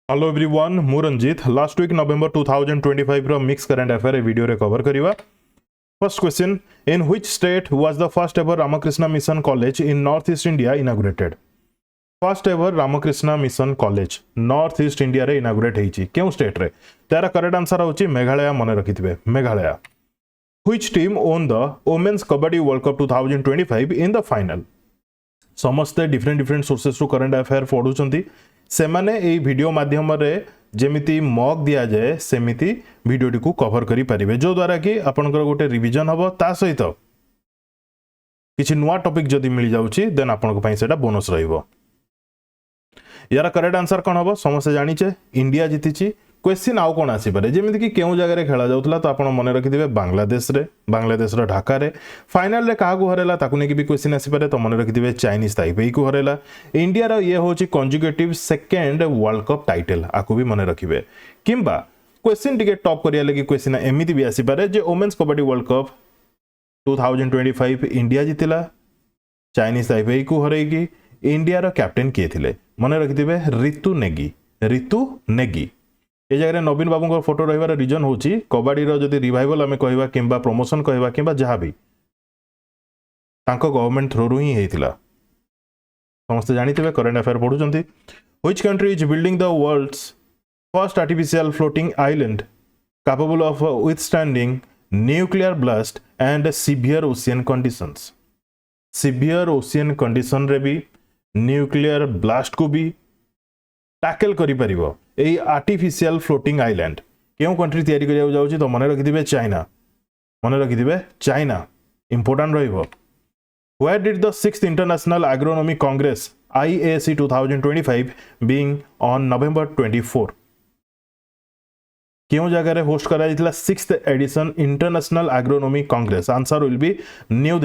Hello everyone मु Ranjit last week November 2025 रो mix current affair ए वीडियो रे कवर करिवा। First question, in which state was the first ever Ramakrishna Mission college in north east India inaugurated? First ever Ramakrishna Mission college north east India रे inaugurate हेची केउ state रे? तार correct answer होची मेघालय। मन रखिथिबे Meghalaya. Which team won the women's kabaddi World Cup 2025 in the final? समस्ते different sources रु करंट अफेयर पढुचंती से माने ए वीडियो माध्यम रे जेमिति मॉक दिया जाए सेमिति वीडियो टी को कवर करि परिबे जो द्वारा कि आपनकर गोटे रिवीजन हबो ता सहित किछि नुवा टॉपिक जदी मिल जाउची देन आपनको पई सेटा बोनस रहिबो। यार करेक्ट आंसर कोन हबो? समस्त जानिचे इंडिया जीतिची। क्वेश्चन आउ कोन आसी पारे जेमिति कि केउ जगह रे खेला जाउतला तो आपण मने रखिदिबे बांग्लादेश रो ढाका रे फाइनल रे काहा को हरेला ताकु नेकी भी क्वेश्चन आसी पारे तो मने रखिदिबे चाइनीज ताइपेई को हरेला। इंडिया रो ये होची consecutive second World Cup title आकु भी मने रखिबे। किंबा क्वेश्चन टिके टॉप करिया लगी क्वेश्चन एमिति भी आसी पारे जे women's kabaddi World Cup 2025 India जितिला चाइनीज ताइपेई को हरेकी। इंडिया रो कैप्टन किए थिले? मने रखिदिबे ऋतु नेगी। ए जगह नवीन बाबू फोटो रहिबार रीजन होची कबड्डी रो जदी रिवाइवल आमे कहबा किंबा प्रमोशन कहबा किंबा जहा भी तांको गवर्नमेंट थ्रू रु ही हेतिला। समस्त जानिथिबे करंट अफेयर पढुचंती। Which country is building the world's first artificial floating island capable of withstanding nuclear blast and severe ocean conditions? Severe ocean condition रे भी न्यूक्लियर ब्लास्ट को भी टैकल करि परिबो ए आर्टिफिशियल फ्लोटिंग आइलैंड केउ कंट्री तयारी करिया जाउची तो मने रखिदिबे चाइना। इंपोर्टेंट रहिबो। Where did the 6th International Agronomy Congress IAC 2025 being on November 24? केउ जगह रे होस्ट करा जितला 6th edition international agronomy congress? Answer will be New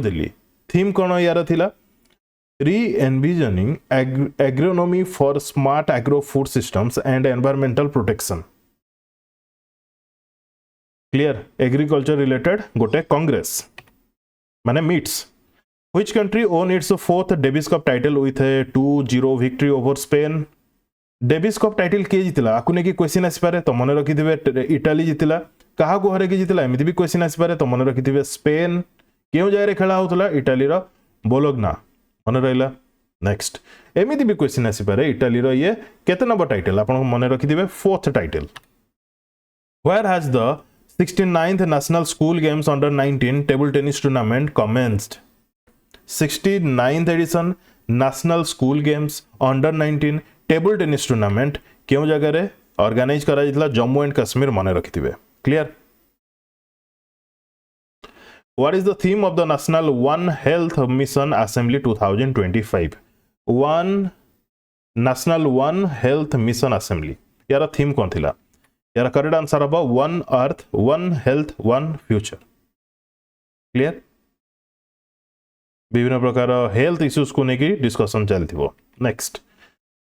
Delhi. Theme कोन यार थिला? Re-envisioning agronomy for smart agro-food systems and environmental protection. Clear? Agriculture related गोटे कांग्रेस माने meets. Which country won its 4th Davis Cup title with a 2-0 victory over Spain? Davis cup title के जितिला आकु ने की question आसी पारे तो मन रखिथिबे इटाली जितिला। काहा को हरे के जितिला एमिति भी क्वेश्चन आसी पारे तो मन रखिथिबे स्पेन। केउ जाय रे खेला होतला? इटाली रो बोलोग्ना। मन रहिला। नेक्स्ट एमिति भी क्वेश्चन आसी पारे इटाली रो ये केते नंबर टाइटल आपण मन रखिथिबे? 4th title. Where has the 69th National School Games Under 19 Table Tennis Tournament commenced? 69th edition National School Games Under 19 Table Tennis Tournament केउ जगह रे ऑर्गेनाइज करा जितला? जम्मू एंड कश्मीर। मन रखिथिबे। Clear? What is the theme of the National One Health Mission Assembly 2025? National One Health Mission Assembly यार theme कौन थिला? यार करेक्ट आंसर हबा one earth one health one future. Clear? विभिन्न प्रकार हेल्थ इश्यूज को नेकी डिस्कशन चलथिबो। Next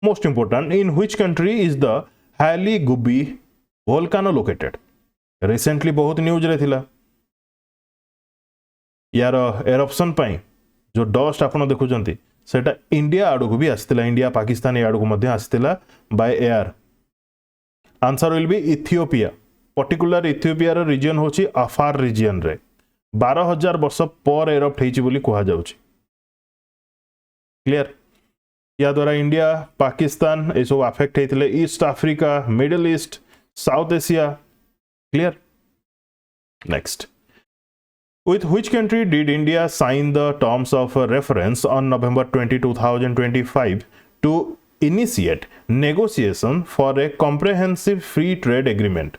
most important, in which country is the Hayli Gubbi volcano located? Recently बहुत न्यूज रे थिला यार एरप्शन पाई जो डस्ट आपण देखुचंती सेटा इंडिया आडू को भी आस्तिला। इंडिया पाकिस्तान ए आडू को मध्य आस्तिला by air. Answer will be Ethiopia. Particular Ethiopia रो रीजन होची अफार रीजन रे 12,000 वर्ष पर एरप्ट हेची बोली कहा जाउची। क्लियर? या द्वारा इंडिया पाकिस्तान ए सब अफेक्ट हेतिले East Africa Middle East South Asia. Clear? Next, with which country did India sign the terms of reference on November 20, 2025 to initiate negotiation for a comprehensive free trade agreement?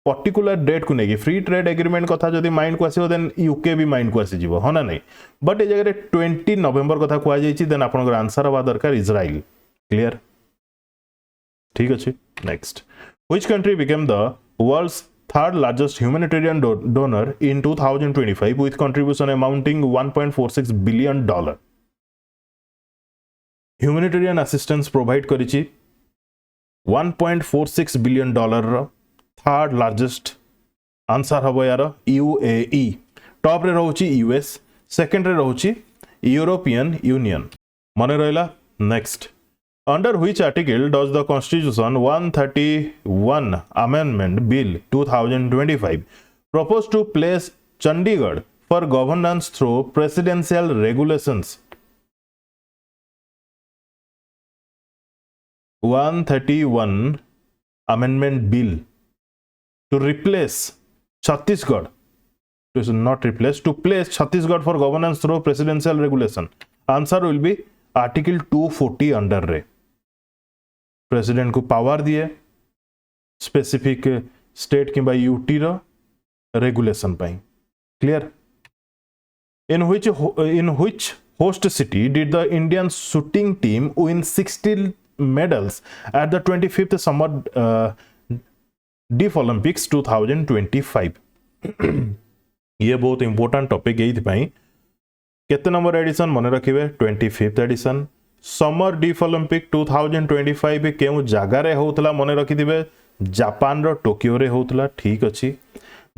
Particular date को नेकी free trade agreement कथा जदि mind को आसीबो then UK भी mind को आसी जीवो हो ना नहीं। बट ए जगह 20 नवंबर कथा कुआ जाईची देन आपनकर आंसर हवा दरकार इजराइल। क्लियर? ठीक अछि। Next, which country became the world's third largest humanitarian donor in 2025 with contribution amounting $1.46 billion? Humanitarian assistance provide करिछि $1.46 billion रो थर्ड लार्जेस्ट। आंसर हबो यार यूएई। टॉप रे रहउछि यूएस, सेकंड रे रहउछि यूरोपियन यूनियन। मन रहिला। Next Under which article does the Constitution 131 Amendment Bill 2025 propose to place Chandigarh for governance through presidential regulations? 131 Amendment Bill to replace Chhattisgarh, to not replace, to place Chhattisgarh for governance through presidential regulation. Answer will be Article 240 under रे president को power दिए specific state किंबा UT रो regulation पाई. Clear. In which host city did the Indian shooting team win 60 medals at the 25th Summer Deaf Olympics 2025? ये बहुत important topic यही केते नंबर एडिशन मन रखिए 25th addition. Summer deaf Olympic 2025 केउ जगार होता मन रखिथे जापान रो टोकियो रे होता. ठीक अच्छी.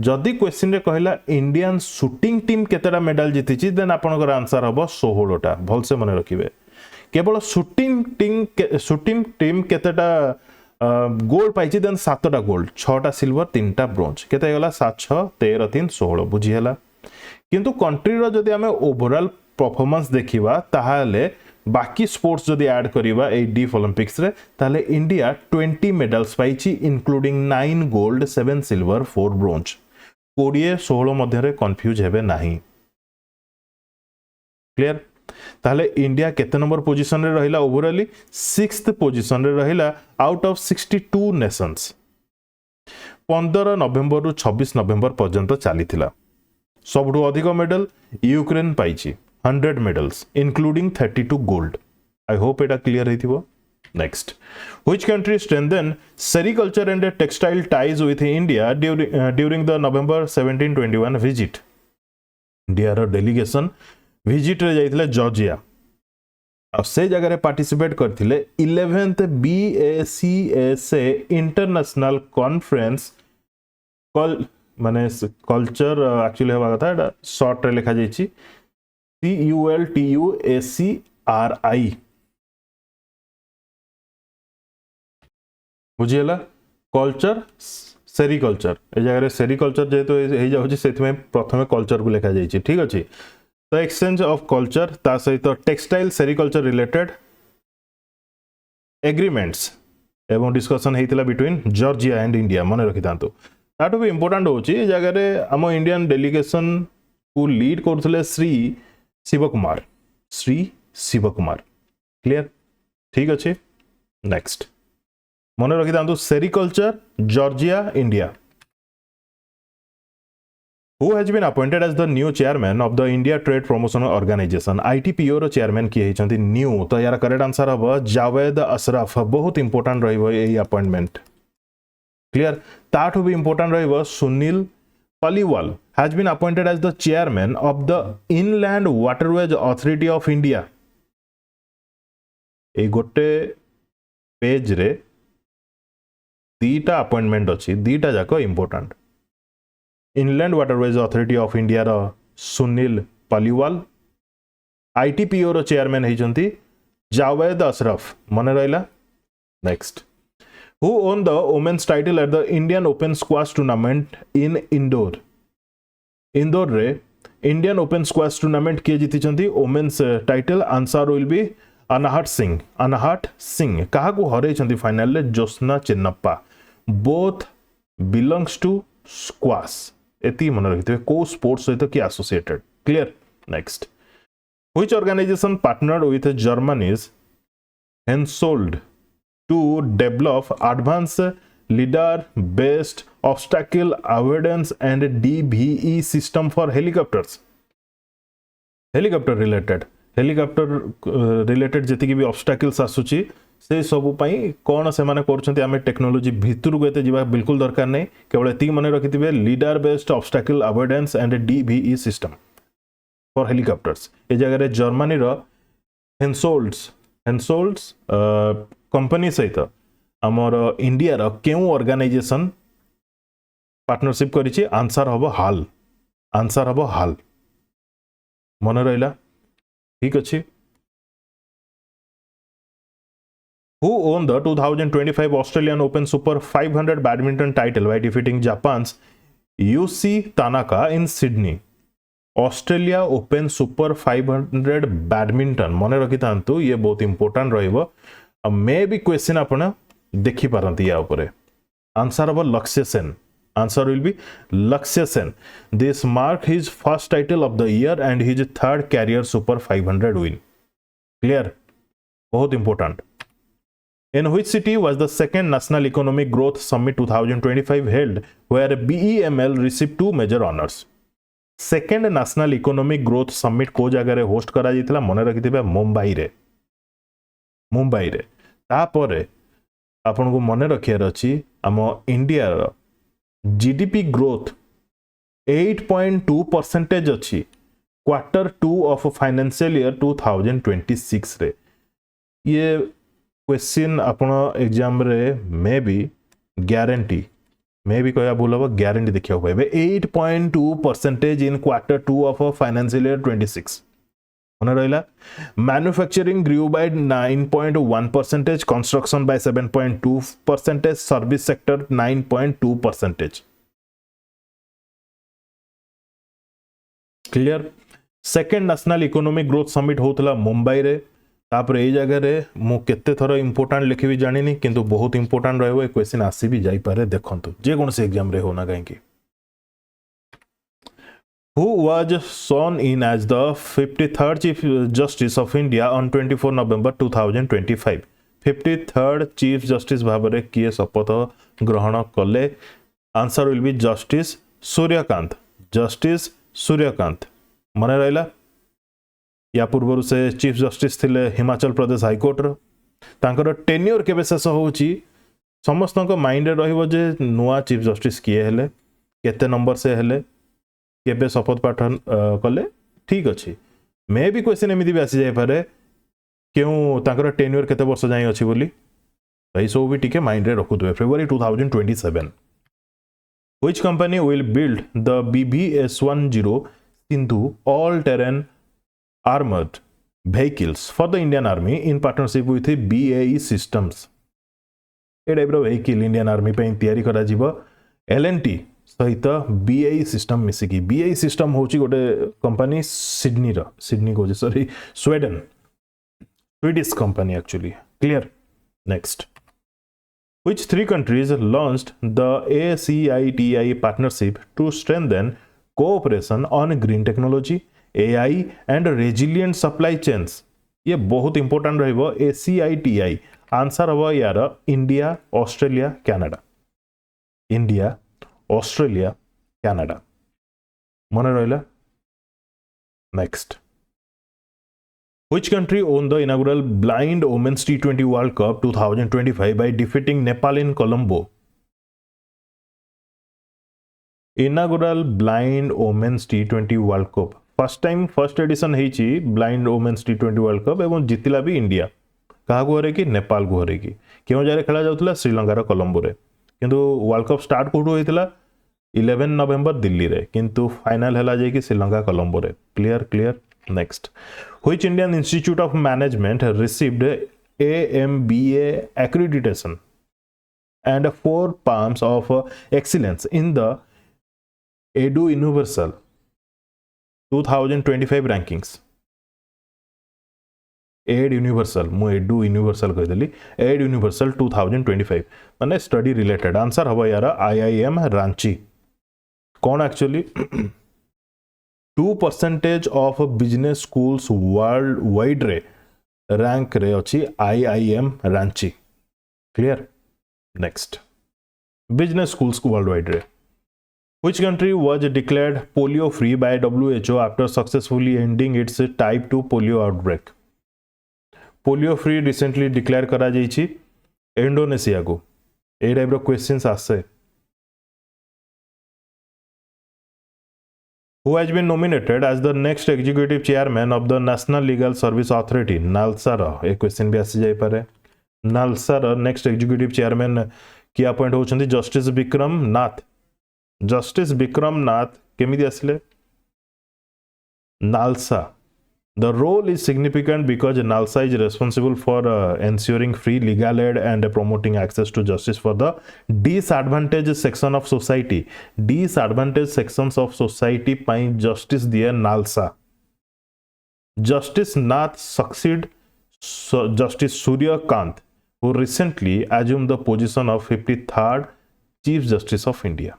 जदि क्वेश्चन रे कहला इंडियन शूटिंग टीम केतेटा मेडल जीति देन आपनकर आंसर हम 16टा. भलसे मन रखिए. केवल शूटिंग टीम केतेटा गोल्ड पाई देन 7टा गोल्ड 6टा सिल्वर 3टा ब्रोंज केते गला 7 6 13 3 16 बुझी हला. किंतु कंट्री रो जदि हमें ओवरऑल परफॉर्मेंस देखिबा ताहाले बाकी स्पोर्ट्स जदि ऐड करिबा ए डीफ ओलंपिक्स रे ताले इंडिया 20 मेडल्स पाइछि इंक्लूडिंग 9 गोल्ड 7 सिल्वर 4 ब्रोंज. 20 16 मध्य रे कंफ्यूज हेबे नाही. क्लियर. ताले इंडिया केते नंबर पोजीशन रे रहिला ओवरऑली 6th पोजीशन रे रहिला आउट ऑफ 62 नेशंस. 15 नवेम्बर रु 26 नवेम्बर पर्यंत चलीथिला. सबुठु अधिक मेडल यूक्रेन पाइछि 100 medals including 32 gold. I hope एटा क्लियर हेतिबो. Next. Which country strengthened sericulture and textile ties with India during the November 1721 visit? India रो डेलीगेशन विजिट रे जाइथिले जॉर्जिया. अब से जगह रे पार्टिसिपेट करथिले 11th BACSA international conference call माने कल्चर एक्चुअली हवा कथा एटा शॉर्ट रे लिखा जाइछि CULTUACRI. बुझिएला. कल्चर सेरिकल्चर ए जगह सेरिकल्चर जेहेतु हो जाउछि सेथि प्रथमे कल्चर को लिखा जाइछि. ठीक अछि. तो एक्सचेंज ऑफ कल्चर ता सहित टेक्सटाइल सेरिकल्चर रिलेटेड एग्रीमेंट्स एवं डिस्कशन हेतिला बिटवीन जॉर्जिया एंड इंडिया. मन रखि तांतु ताटो भी इंपोर्टेंट होछि. ए जगह रे हम इंडियन डेलीगेशन को लीड करथले श्री शिवकुमार. क्लियर. ठीक अच्छे. नेक्स्ट. मन रखि तांतु sericulture Georgia India. Who has been appointed as the new chairman of the India Trade Promotion Organization? ITPO row chairman किए हिचंती न्यू. तो यार करेक्ट आंसर हबो जावेद अशरफ. बहुत इंपोर्टेंट रहिबो एही अपॉइंटमेंट. क्लियर. ताठो भी इंपोर्टेंट रहिबो Sunil Paliwal has been appointed as the chairman of the Inland Waterways Authority of India. ए गोटे पेज रे दीटा अपॉइंटमेंट अच्छी दीटा जाक important. Inland Waterways Authority of India रो सुनील पालीवाल. आईटीपीओ रो चेयरमैन होइचंती जावेद अशरफ. मन रहिला. Next. Who won the women's title at the Indian Open Squash Tournament in Indore? Indore रे इंडियन ओपन स्क्वाश टूर्नामेंट किए जीति women's title. Answer will be Anahat Singh. क्या हर फाइनल रे Joshna Chinappa. Both belongs to squash. एति मन रखिथे को स्पोर्ट्स सहित कि associated. Clear. Next. Which organization partnered with Germany's Hensoldt to develop advanced lidar based obstacle avoidance and DVE system for helicopters. helicopter related जति भी obstacles आसुची से सब पई कोन से माने करछंती आमे टेक्नोलॉजी भितर को एते जिबा बिल्कुल दरकार नै. केवल एति माने रखिथिबे lidar based obstacle avoidance and DVE system for helicopters. ए जगह रे जर्मनी रो हेंसोल्ड्स कंपनी सहित आमर इंडिया रो केउ ऑर्गेनाइजेशन पार्टनरशिप करिछि. आंसर हबो हाल. मन रहिला. ठीक अछि. Who won the 2025 Australian Open Super 500 badminton title by defeating Japan's Yusi Tanaka in Sydney? Australia open super 500 badminton मन रखी था ये बहुत इंपोर्टेंट रहा मे भी क्वेश्चन आपण देखी पारती या ऊपर आंसर हम लक्ष्य Sen answer will be Lakshya Sen this mark his first title of the year and his third career super 500 win clear बहुत important In which city was the second National Economic Growth Summit 2025 held where BEML received two major honors? Second national economic growth summit को जगह रे host करा जाइतिला मने रखिथिबे मुंबई रे तापर आपन को मने रखियार अछि हम इंडिया रो जीडीपी ग्रोथ 8.2% अछि क्वार्टर 2 ऑफ फाइनेंशियल ईयर 2026 रे ये क्वेश्चन आपण एग्जाम रे मे बी गारंटी मे भी कह भूल हम गारंटी देखा पाए 8.2% in quarter 2 of financial year 26 मन रहा manufacturing grew by 9.1%, construction by 7.2%, service sector 9.2%। Clear second national economic growth summit होता मुंबई रे तापर ये जगह रे मु केते थर इंपोर्टेंट लिखी जानी किंतु बहुत इंपोर्टेंट रही क्वेश्चन आसी भी जाई पारे देखंतु जे कौन से एग्जाम रे होना कहीं who was sworn in as the 53rd chief justice of India on 24 November 2025 53rd chief justice भाव में किए शपथ ग्रहण कले answer will be justice Suryakant मन रहा या पूर्व से चीफ जस्टिस थिले हिमाचल प्रदेश हाईकोर्ट तांकर टेन्योर केबे शेष होउची समस्त माइंड रहिबो जे नुआ चीफ जस्टिस किए हेले केते नंबर से हेले केबे शपथ पाठ कले ठीक अछि मे भी क्वेश्चन एमिति भी आसी जाय पारे क्यों तांकर टेन्योर केते वर्ष जाई अछि बोली भाई सब भी टिके माइंड रे रखुतबे February 2027 which company will build the BVS-10 Sindhu all-terrain armored vehicles for the Indian Army in partnership with BAE Systems? A type vehicle Indian army पे तैयारी करा जीवो L&T सहित BAE सिस्टम मिसिकी BAE सिस्टम होची गोटे company Sydney को sorry Swedish company actually clear next which three countries launched the ACITI partnership to strengthen cooperation on green technology AI and resilient supply chains? ये बहुत important रहिबो ACITI answer हम यार India Australia Canada मन रहा next Which country won the inaugural Blind Women's T20 World Cup 2025 by defeating Nepal in Colombo? Inaugural Blind Women's T20 World Cup first edition हेची blind women's T20 World Cup एवं जितिला भी India क्या हरे कि नेपाल को हरे कि क्यों जगह खेला जाउतला श्रीलंकार कोलंबो रे किंतु वर्ल्ड कप स्टार्ट कोठो होइतला 11 नवेम्बर दिल्ली रे किंतु फाइनल हला जाय कि श्रीलंका कोलंबो रे clear next which Indian institute of management received AMBA accreditation and 4 palms of excellence in the Edu Universal 2025 rankings? Ed Universal मु एडू यूनिवर्सल कहदेली एड यूनिवर्सल 2025 माने स्टडी रिलेटेड आंसर हम यार IIM रांची कौन actually 2% of business schools world wide रे rank रे अच्छी IIM Ranchi clear next business schools को वर्ल्ड वाइड रे Which country was declared polio free by WHO after successfully ending its type 2 polio outbreak? Polio free recently declare करा जाइछि Indonesia को ए type रो questions आसे Who has been nominated as the next executive chairman of the National Legal Service Authority? NALSA रो ए question भी आसी जाई पारे नालसा रो नेक्स्ट एग्जीक्यूटिव चेयरमैन की अपॉइंट होछंती जस्टिस विक्रम नाथ केमिति आसले NALSA The role is significant because NALSA is responsible for ensuring free legal aid and promoting access to justice for the disadvantaged section of society. Disadvantaged sections of society ପାଇଁ justice दिए NALSA. Justice Nath succeed Justice Surya Kant, who recently assumed the position of 53rd Chief Justice of India.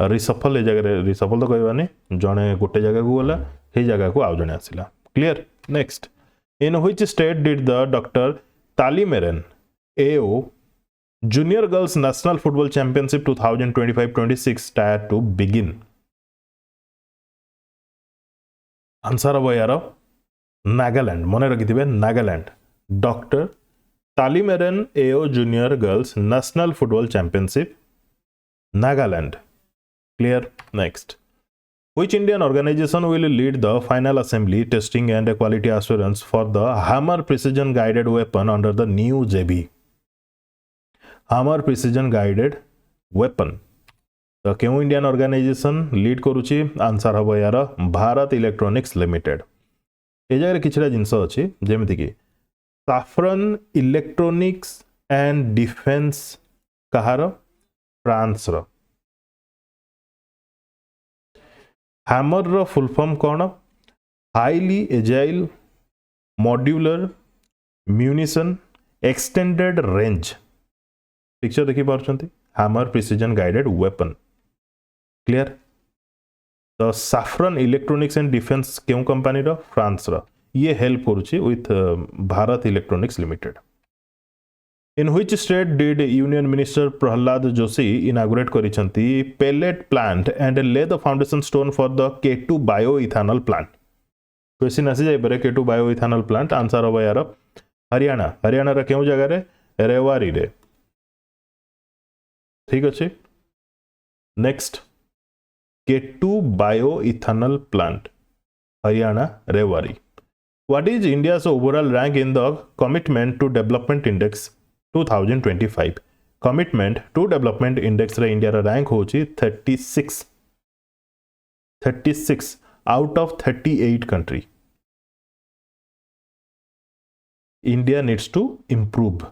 Reshuffle जगह reshuffle तो कहबानी जड़े गोटे जगह को गला से जगह को आउ जड़े आसला clear next in which state did the doctor Talimeren Ao junior girls national football championship 2025-26 tier two begin answer हम यार नागालैंड मन रखिथे Nagaland doctor Talimeren Ao junior girls national football championship Nagaland Clear. Next. Which Indian organization will lead the final assembly, testing and quality assurance for the Hammer precision guided weapon under the new JB? Hammer precision guided weapon. तो क्यों Indian organisation lead करुची answer हम यार Bharat Electronics limited A जगह किछटा जिनस अछि जेमिति कि Safran Electronics and Defence कहार फ्रांस रो हैमर रो फुल फॉर्म कौन highly agile modular munition extended range picture देखि पारछंती Hammer precision guided weapon clear तो साफ्रन इलेक्ट्रोनिक्स एंड डिफेंस क्यों कंपनी रो फ्रांस रो ये हेल्प करुची with Bharat Electronics Limited in which state did union minister Pralhad Joshi inaugurate करिसंती pellet plant and lay the foundation stone for the K2 bio ethanol plant question आसी जाय परे K2 bio ethanol plant answer हो यार हरियाणा हरियाणा रे केउ जगह रे रेवारी रे ठीक अछि next K2 bio ethanol plant Haryana Rewari what is India's overall rank in the Commitment to Development Index 2025 Commitment to Development Index रे इंडिया रा रैंक होची 36 out of 38 country India needs to improve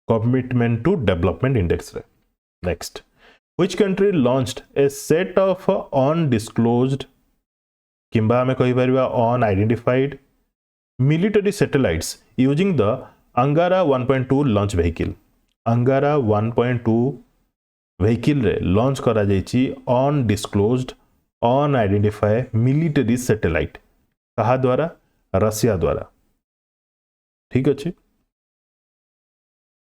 Commitment to Development Index रे next which country launched a set of undisclosed किंबा हमें कहि परिबा unidentified military satellites using the Angara 1.2 launch vehicle अंगारा 1.2 vehicle रे लॉन्च करा जायछि अनडिस्क्लोज्ड अनआइडेंटिफाइड मिलिटरी सैटेलाइट कहा द्वारा रशिया द्वारा ठीक अछि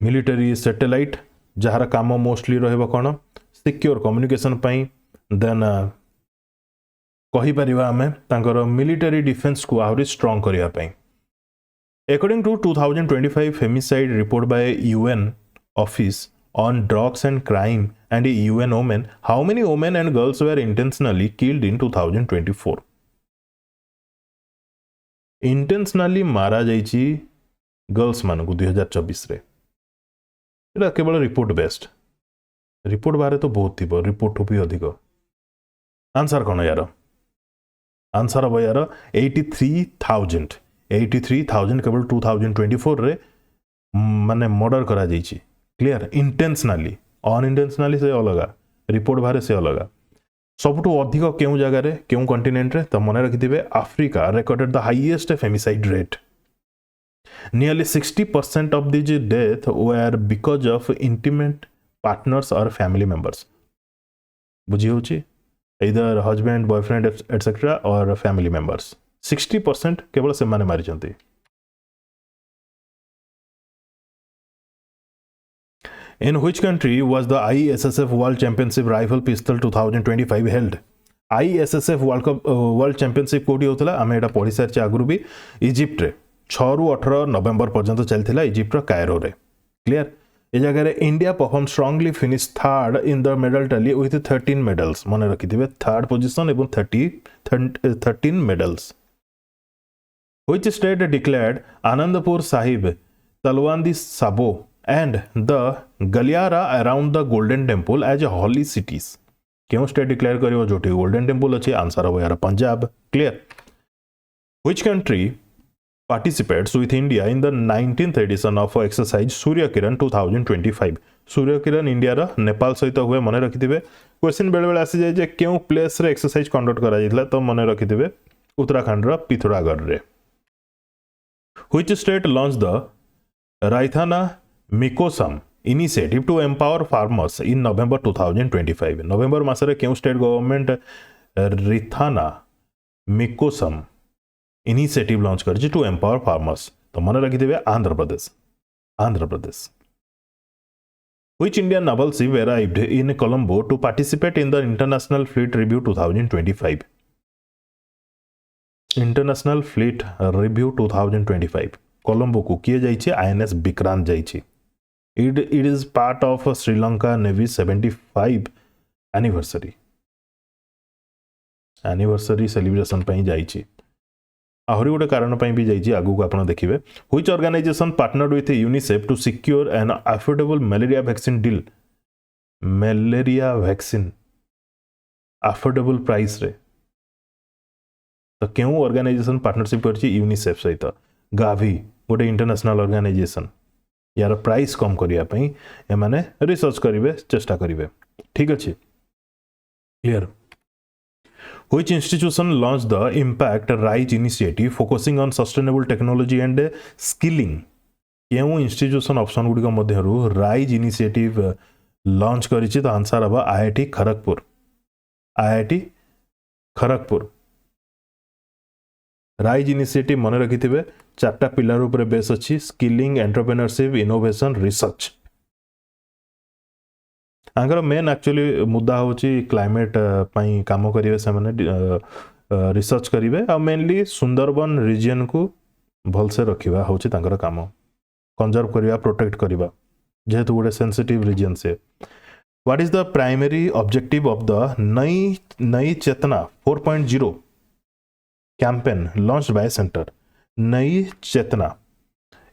मिलिटरी सैटेलाइट जहार काम मोस्टली रहबो कोन सिक्योर कम्युनिकेशन पई देन कहि परिबा हमें तांकर मिलिटरी डिफेंस को आहुरी स्ट्रांग करिया पई According to 2025 femicide report by UN Office on Drugs and Crime and UN Women, how many women and girls were intentionally killed in 2024? Intentionally मारा जाइछि गर्ल्स मानकु 2024 रे एटा केवल रिपोर्ट बेस्ड रिपोर्ट बारे तो बहुत थिबो रिपोर्ट भी अधिक आंसर कोन यार आंसर हो यार 83,000 केवल 2024 रे माने मर्डर करा जाइछि क्लियर इंटेंशनली अनइंटेंशनली से अलग रिपोर्ट बारे से अलग सबटू अधिक केउ जगह रे केउ कॉन्टिनेंट रे तो मन रखिथिबे Africa recorded the highest femicide rate nearly 60% of this death were because of intimate partners और फैमिली मेंबर्स बुझी होची इधर हस्बैंड बॉयफ्रेंड एटसेट्रा और फैमिली मेंबर्स 60% केवल से माने मारी चंती In which country was the ISSF World Championship Rifle Pistol 2025 held? ISSF World Championship कोठी होतला आमे एटा पढि सारछि आगुरु भी इजिप्ट रे 6 रु 18 नवंबर पर्यंत चलथिला इजिप्ट रो कायरो रे क्लियर ए जगह रे India perform strongly finish third in the medal tally with 13 medals मने रखिथिबे थर्ड पोजीशन एवं 13 medals Which state declared Anandpur Sahib, Talwandi Sabo and the Galiara around the Golden Temple as holy cities? क्यों state declare करिवो जोठी golden temple अछि answer हो यार Punjab clear which country participates with India in the 19th edition of exercise Surya Kiran 2025 Surya Kiran India रा नेपाल सहित हुए मन रखिथिबे question बेले बेले आसी जाय जे क्यों प्लेस रे एक्सरसाइज कंडक्ट करा जायतला तो मन रखिथिबे उत्तराखंड रा पिथौरागढ़ रे which state launched the Raithana Mikosam initiative to empower farmers in November 2025 नवंबर मासरे क्यों स्टेट गवर्नमेंट रिथाना मिकोसम इनिशिएटिव लॉन्च करछि टू एम्पावर फार्मर्स तो मन रखिथिबे Andhra Pradesh Which Indian naval ship arrived in Colombo to participate in the International Fleet Review 2025 international fleet review 2025 Colombo को किए जाइए INS Vikrant जाइए it is part of Sri Lanka navy 75 anniversary celebration पे जाइए आहरी गोटे कारण भी जाइए आगू आप देखिए which organization partnered with UNICEF to secure an affordable malaria vaccine deal malaria vaccine affordable price रे तो क्यों ऑर्गेनाइजेशन पार्टनरशिप करछि यूनिसेफ सहित गावी गोटे इंटरनेशनल ऑर्गेनाइजेशन यार प्राइस कम करिया पई एमाने रिसर्च करिवे चेष्टा करिवे ठीक अछि clear Which institution launched the Impact Rise initiative focusing on sustainable technology and skilling? क्यों इंस्टीट्यूशन ऑप्शन गुड़िक मध्यरु राइज इनिशिएटिव लॉन्च करिछि तो आंसर हबा आईआईटी खड़गपुर राइज इनिशिएटिव मन रखिथिबे चारटा पिलर ऊपर बेस अछि स्किलिंग एंटरप्रेन्योरशिप इनोवेशन रिसर्च आंकर मेन एक्चुअली मुद्दा होची क्लाइमेट पई काम करिवे से माने रिसर्च करिवे आ मेनली सुंदरबन रीजन को भल से रखिबा होची तांकर काम कंजर्व करिवा प्रोटेक्ट करिवा जेहेतु गोटे सेंसिटिव रीजन से what is the primary objective of the Nayi Chetna 4.0 campaign launched by centre Nayi Chetna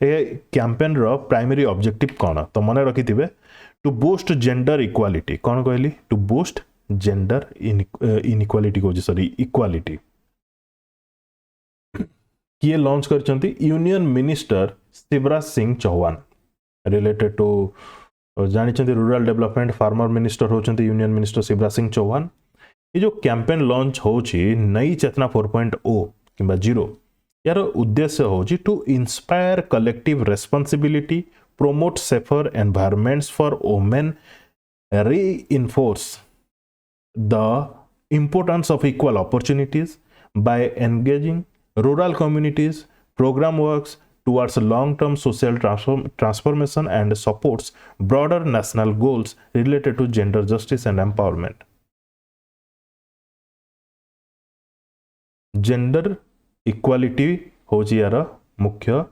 ए कैंपेन रो प्राइमरी ऑब्जेक्टिव कोन तो मन रखिथिबे टू बूस्ट जेंडर इक्वालिटी कौन कहली टू बूस्ट जेंडर इनइक्वालिटी को सॉरी इक्वालिटी किए लॉन्च करचंती union minister Shivraj Singh Chouhan related to जानिचंती रूरल डेवलपमेंट फार्मर मिनिस्टर होचंती यूनियन मिनिस्टर शिवराज सिंह चौहान ये जो कैंपेन लॉन्च होची नई चेतना 4.0 किंबा 0 यार उद्देश्य होची to inspire collective responsibility promote safer environments for women, reinforce the importance of equal opportunities by engaging rural communities, program works towards long-term social transformation and supports broader national goals related to gender justice and empowerment. Gender equality होची यार मुख्य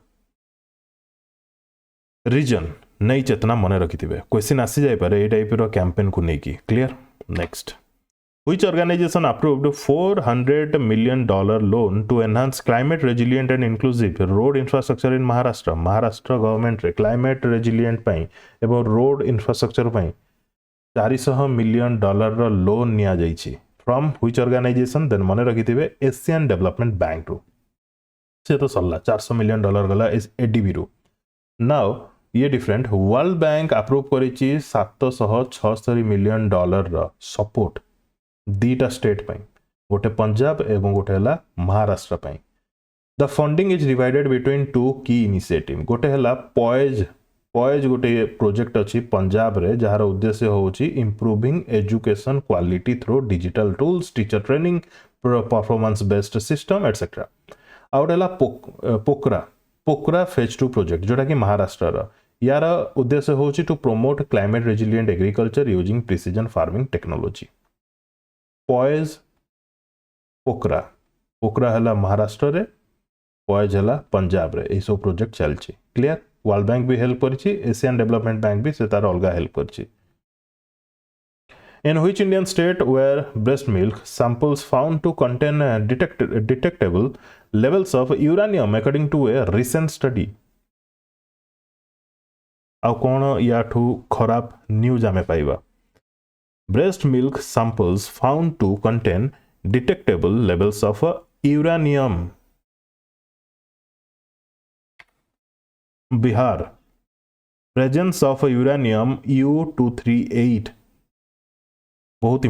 reason नई चेतना मन रखिथिबे question आसी जाय पारे ए type रो campaign को नेकी clear next which organization approved $400 million loan to enhance climate resilient and inclusive road infrastructure in Maharashtra government रे क्लाइमेट रेजिलिएंट पई एवं रोड इंफ्रास्ट्रक्चर पई $400 million रो लोन निया जाइछि फ्रॉम व्हिच ऑर्गेनाइजेशन देन मन रखिथिबे एशियन डेवलपमेंट बैंक रो से तो सल्ला $400 million गला एडीबी रो नाउ ये डिफरेंट वर्ल्ड बैंक अप्रूव करिछि $776 million रो सपोर्ट दीटा स्टेट पई गोटे पंजाब एवं गोटे हला महाराष्ट्र पई the funding is divided between two key initiative गोटे हला पॉइज गोटे प्रोजेक्ट अछि पंजाब रे जहार उद्देश्य होछि improving education quality through digital tools teacher training performance based system etcetera आउट हला पोकरा फेज 2 प्रोजेक्ट जोटा कि महाराष्ट्र रा यार उद्देश्य होछि to promote climate resilient agriculture using precision farming technology पॉइज पोकरा हला महाराष्ट्र रे पॉइज हला पंजाब रे ए सब प्रोजेक्ट चलछि क्लियर वर्ल्ड बैंक भी हेल्प करछि एशियन डेवलपमेंट बैंक भी से तार अलगा हेल्प करछि In which Indian state were breast milk samples found to contain detectable levels of uranium according to a recent study? आउ कौन याठू खराब न्यूज आमे पाइबा breast milk samples found to contain detectable levels of uranium. Bihar, presence of uranium U238. बहुत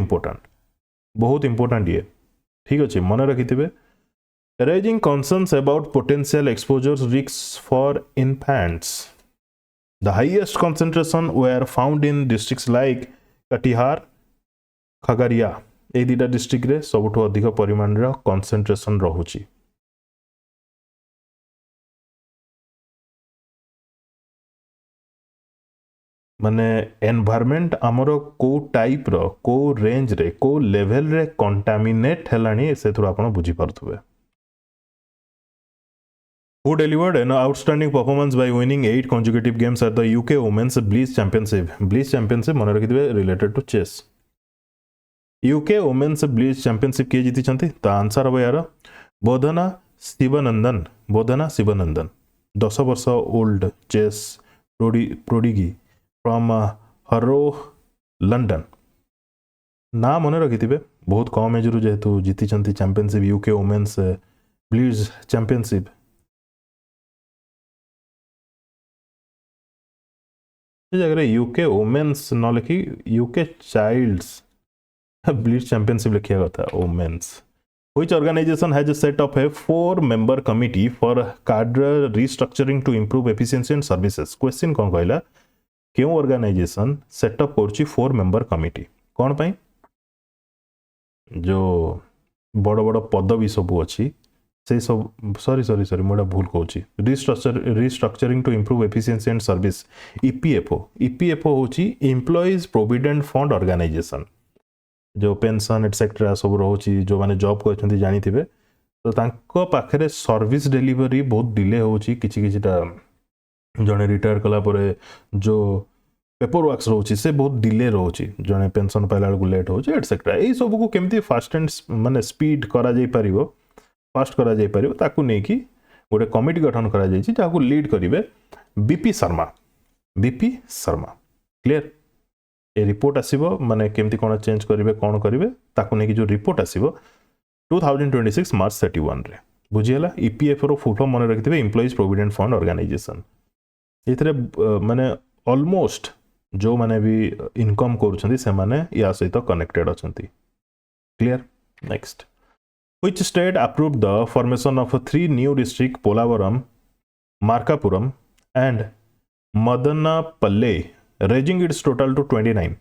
important ये, ठीक अच्छे मन रखिथे. Raising concerns about potential exposure risks for infants. The highest concentration were found in districts like Katihar, Khagaria. ए दुटा district रे सबुठ अधिक परिमाण रे कंसंट्रेशन रहुची. माने एनवायरनमेंट आमर को टाइप रो को रेंज रे को लेवल रे कंटामिनेट हेलानी से थोड़ा आपण बुझी पारथुबे. Who delivered an outstanding performance by winning 8 consecutive games at the UK Women's Bliss Championship? Bliss Championship मन रखिथिबे related to chess. UK Women's Bliss Championship किए जीति छंती? तो आंसर अब यार बोधना शिवनंदन 10 वर्ष old chess prodigy from Harrow London. ना मन रखिथिबे बहुत कम एज रु जेहेतु जीति छंती championship UK Women's Bliss Championship. जगह यूके वुमेन्स न लिखी यूके चाइल्ड्स ब्लिट्ज चैंपियनशिप लिखिया कथा women's. Which organization has set up a 4-member committee for cadre restructuring to improve efficiency and services. Question कौन कहला क्यों ऑर्गेनाइजेशन सेटअप करछि 4-member committee कौन पई जो बड़ बड़ पदवी सब अछि से सब सॉरी मोटा भूल कहूँ restructuring to improve efficiency and service. EPFO होची एम्प्लॉइज प्रोविडेंट फंड ऑर्गेनाइजेशन जो पेंशन एटसेट्रा सब रोची जो माने जॉब करछंती जानी थिबे तो तांको पाखरे सर्विस डिलीवरी बहुत डिले होची किछि किछिटा जने रिटायर कला परे जो पेपर वर्क्स रोची से बहुत डिले रोची जने पेंशन पाइला को लेट होची एटसेट्रा. ए सब को केमती फास्ट एंड माने स्पीड करा जाई परिबो फास्ट करा जाई परिबो ताकू नै कि गोटे कमिटी गठन करा जाई छि जाकू लीड करिवे बीपी शर्मा. क्लियर. ए रिपोर्ट आसीबो माने केमती कोन चेंज करिवे कोन करिवे ताकू नै कि जो रिपोर्ट आसीबो 2026 मार्च 31 रे बुझियला. ईपीएफ रो फुल फॉर्म मन रखिथिबे एम्प्लॉइज प्रोविडेंट फंड ऑर्गेनाइजेशन. एथरे माने ऑलमोस्ट जो माने भी इनकम करूछंती से माने या सहित कनेक्टेड अछंती. Clear. Next, which state approved the formation of 3 new districts Polavaram, Markapuram and Madanapalle, raising its total to 29.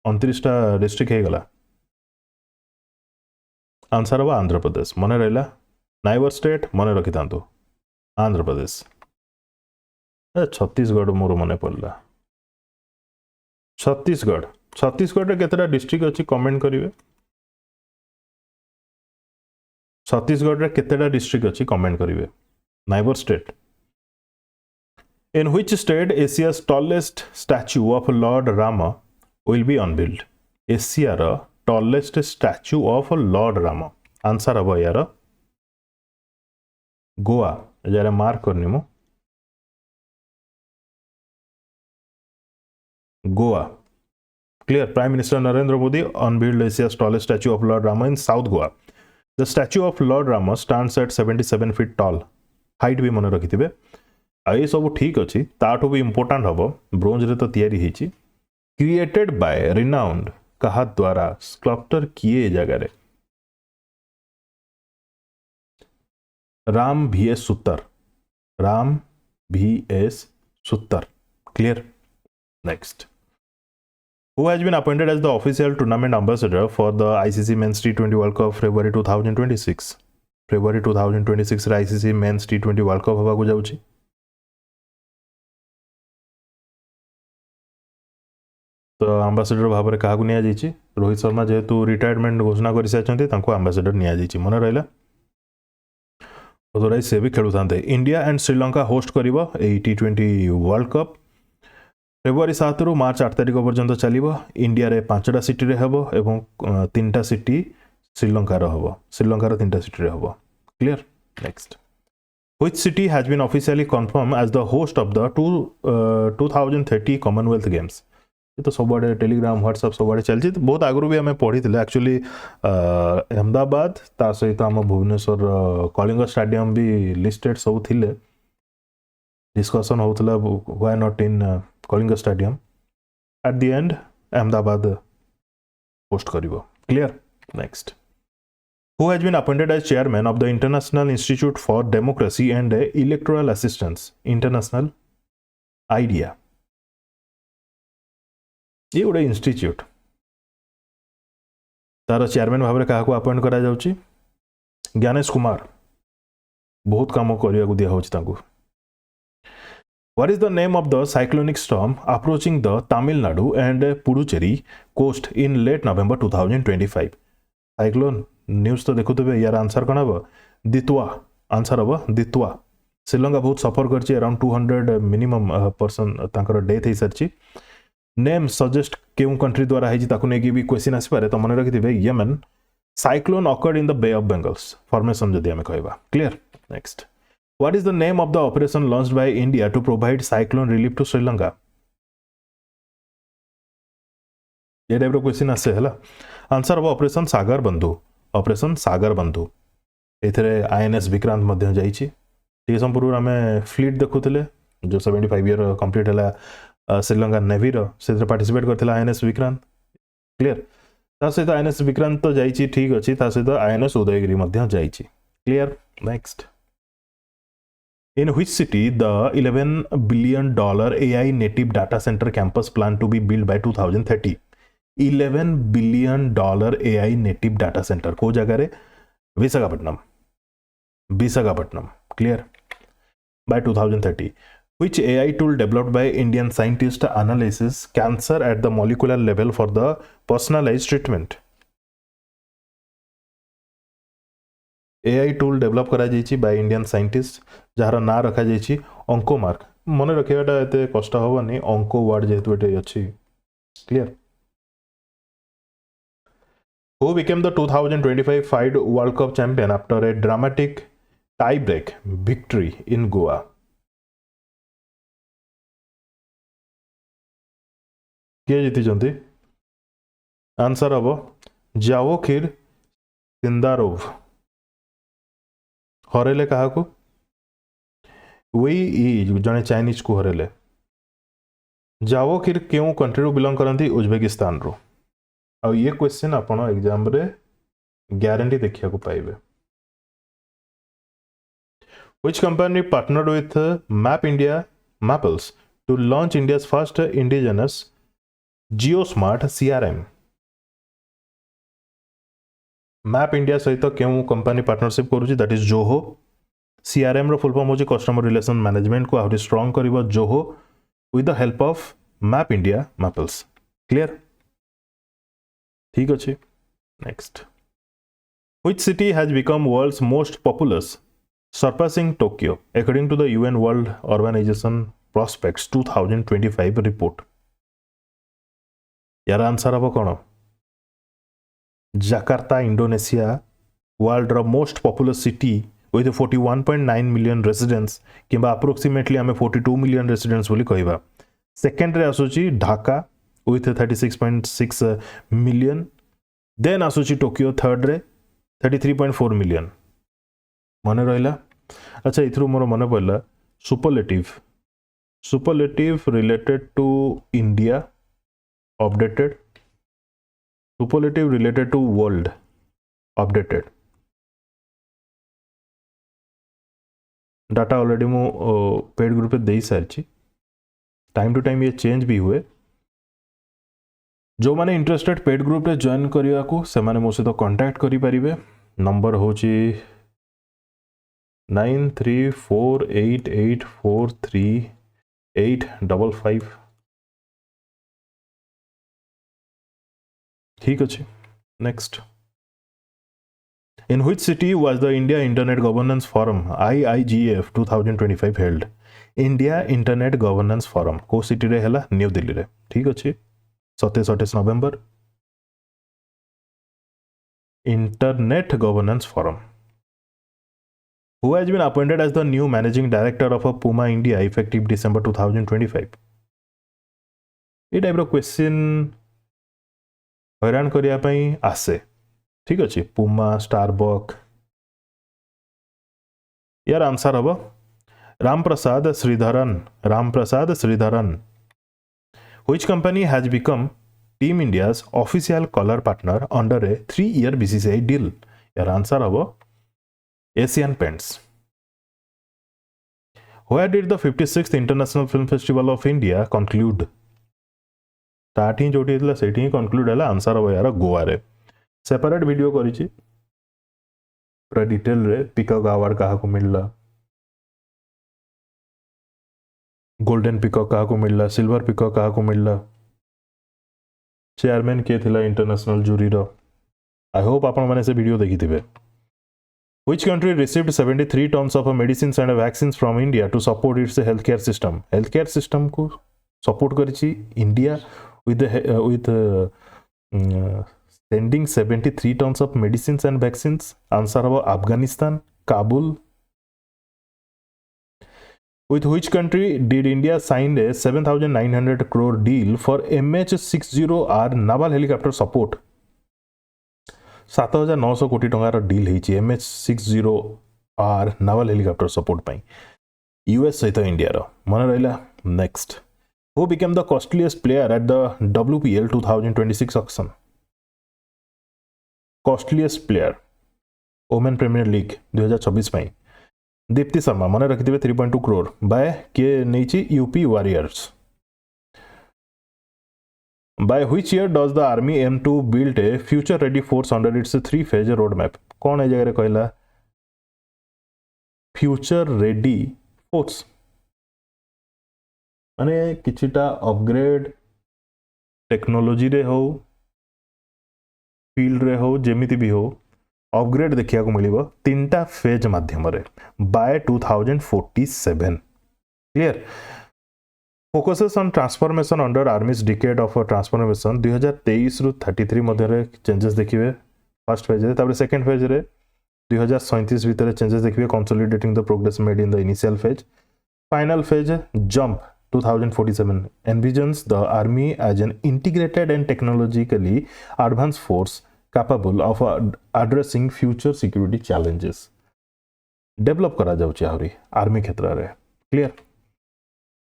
29टा district है गला. आंसर अब आंध्र प्रदेश. मन रहला नाइबर स्टेट मन रखि थांतो आंध्र प्रदेश. छत्तीसगढ़ मोर मन पड़ला. छत्तीसगढ़ रे केतरा डिस्ट्रिक्ट अछि कमेंट करिवे. छत्तीसगढ़ रे केतेटा डिस्ट्रिक्ट अछि कमेंट करिवे. Neighbour state. In which state Asia's tallest statue of Lord Rama will be unveiled? Asia रा tallest statue of Lord Rama. Answer अब यार गोवा. जरा मार्क करनी मो Goa. Clear. Prime minister Narendra Modi unveiled Asia's tallest statue of Lord Rama in South Goa. The statue of Lord Rama stands at 77 feet tall. Height भी मन रखिथिबे. आई सब ठीक अछि. ताठो भी इंपोर्टेंट हबो ब्रोंज रे तो तयारी हिची. क्रिएटेड बाय रिनाउंड कहा द्वारा स्कल्पटर किए जगह रे Ram VS Sutar. Clear. Next, who has been appointed as the official tournament ambassador for the ICC Men's T20 World Cup February 2026? February 2026 रे ICC Men's T20 World Cup हवा को जाउची. तो ambassador भाव रे काहा को निया जाईची. रोहित शर्मा जेहेतु रिटायरमेंट घोषणा करि साचंती तांको ambassador निया जाईची. मन रहला तो से भी खेलु थांते. इंडिया एंड श्रीलंका होस्ट करिवो ए T20 वर्ल्ड कप फेब्रुआरी 7 रु मार्च 8 तारिख पर्यंत चलिबो. इंडिया रे 5टा सिटी रे हेबो एवं 3टा सिटी श्रीलंका रो हेबो. श्रीलंका रो 3टा सिटी रे हेबो. Clear. Next, which city has been officially confirm as the host of the 2030 Commonwealth Games? ये तो सबुआडे टेलीग्राम व्हाट्सएप सबुआडे चलती बहुत आगु भी आम पढ़ी एक्चुअली अहमदाबाद ता सहित आम भुवनेश्वर कलिंग स्टाडियम भी लिस्टेड सब थिले डिस्कशन होता why not in Kalinga stadium at the end Ahmedabad post करिवो clear next who has been appointed as chairman of the International Institute for Democracy and Electoral Assistance international idea ये गोटे इंस्टीट्यूट तार chairman भाव में क्या अपॉइंट करा जाउची ज्ञानेश कुमार बहुत काम करने दिया What is the name of the cyclonic storm approaching the Tamil Nadu and Puducherry coast in late November 2025? Cyclone news तो देखुवे यार आंसर कौन हम दितुआ आंसर हम दितुआ श्रीलंका बहुत सफर कर अराउंड 200 मिनिमम पर्सन तांकर डेथ हो सारी नेम सजेस्ट क्यों कंट्री द्वारा है भी क्वेश्चन आसपे तो मन रखिथे येमेन cyclone occurred in the bay of Bengal's formation जदि आम कहवा clear next what is the name of the operation launched by India to provide cyclone relief to Sri Lanka ये टाइप क्वेश्चन आसे है आंसर हम ऑपरेशन सागर बंधु ए आईएनएस विक्रांत टी पूर्व आम फ्लीट देखुले जो 75 ईयर कंप्लीट है श्रीलंका नेवी से पार्टिसिपेट करथिला आईएनएस विक्रांत क्लियर ता सहित आईएनएस विक्रांत तो जाइए ठीक अच्छी सहित INS Udaygiri clear next in which city the $11 billion AI native data center campus plan to be build by 2030 $11 billion AI native data center को जगह Visakhapatnam clear by 2030 which AI tool developed by Indian scientists analyzes cancer at the molecular level for the personalized treatment AI tool develop करा जाइछि by Indian scientists jar ना रखा जाइछि ऑंकोमार्क मन रखियाटा एते कष्ट होबनी ऑंको वर्ड जेतु एटे अछि clear Who became the 2025 FIDE World Cup champion after a dramatic tie-break victory in Goa? किए जीति आंसर हम जावोखिर सिंदारोव हरेले क्या वही जड़े चाइनीज को हरेले जावोखिर क्यों कंट्री बिलोंग करती उज्बेकिस्तान रो आ ये क्वेश्चन आपण एग्जाम रे गारंटी देखिया को पाइबे Which company partnered with Map India Mapples to launch India's first indigenous GeoSmart CRM? Map India सहित क्यों कंपनी पार्टनरशिप करुची दैट इज जोहो CRM रो फुल फॉर्म होची कस्टमर रिलेशन मैनेजमेंट को आउट स्ट्रांग करिवो Zoho with the help of Map India Mapples clear ठीक अच्छे next Which city has become world's most populous surpassing Tokyo according to the UN World Organization Prospects 2025 report यार answer हम कौन Jakarta Indonesia world रो most populous city with 41.9 million residents किंबा approximately um 42 million residents बोली कहबा second रे आसुची Dhaka with 36.6 million then आसुची टोकियो थर्ड रे 33.4 मिलियन मन रहा अच्छा इथरू मोर मन पड़ा superlative related to India updated superlative related to world updated data already मु पेड ग्रुप दे सारी टाइम टू टाइम ये चेंज भी हुए जो माने इंटरेस्टेड पेड ग्रुप रे जॉइन करिया को से माने मो सहित कांटेक्ट करि परिबे नंबर होची 9348843855 ठीक अच्छे next in which city was the India internet governance forum IIGF 2025 held India internet governance forum को सिटी रे हला न्यू दिल्ली रे ठीक अच्छे 27 November internet governance forum Who has been appointed as the new managing director of Puma India effective December 2025? ये type question हैरान करने आसे ठीक अच्छे पुमा स्टारबक यार आंसर हम Ramprasad Sreedharan which company has become Team India's official color partner under a 3-year BCCI deal यार आंसर हम Asian Paints where did the 56th International Film Festival of India conclude start ही जोटी होता से कनक्लूड है answer हम यार गोवा रे सेपरेट वीडियो करी पूरा डिटेल रे पिकॉक अवार्ड क्या मिलला गोल्डन पिकॉक क्या मिलला सिल्वर पिकॉक क्या मिलला चेयरमैन किए थिला इंटरनेशनल जूरी रो आई होप आपण माने से वीडियो देखि थिबे Which country received 73 tons of medicines and vaccines from India to support its healthcare system? Healthcare system को support करिछि India with sending 73 tons of medicines and vaccines. Answer हो Afghanistan, Kabul. With which country did India sign a 7,900 crore deal for MH-60R naval helicopter support? 7,900 कोटी टंकार deal है MH-60R naval helicopter support पाई US सहित India रो मन रहिला next who became the costliest player at the WPL 2026 auction costliest player women premier league 2026 पाई दीप्ति शर्मा मन रखिथिबे 3.2 करोड़ बाय के नेची UP Warriors By which year does the army aim to build a future-ready force under its 3-phase roadmap? कौन है जगह कहला future-ready force माने किछिटा अपग्रेड टेक्नोलोजी रे हो फील्ड रे हो जेमिति भी हो अपग्रेड देखिया को मिलिबो 3टा फेज माध्यम रे by 2047 clear Focuses on transformation under Army's decade of transformation 2023 रु 33 मध्य रे चेंजेस देखिबे फर्स्ट फेज रे तापर सेकंड फेज रे 2037 भीतर चेंजेस देखिबे consolidating the progress made in the initial phase final phase jump 2047 envisions the army as an integrated and technologically advanced force capable of addressing future security challenges develop करा जाउची आहुरी army क्षेत्र रे clear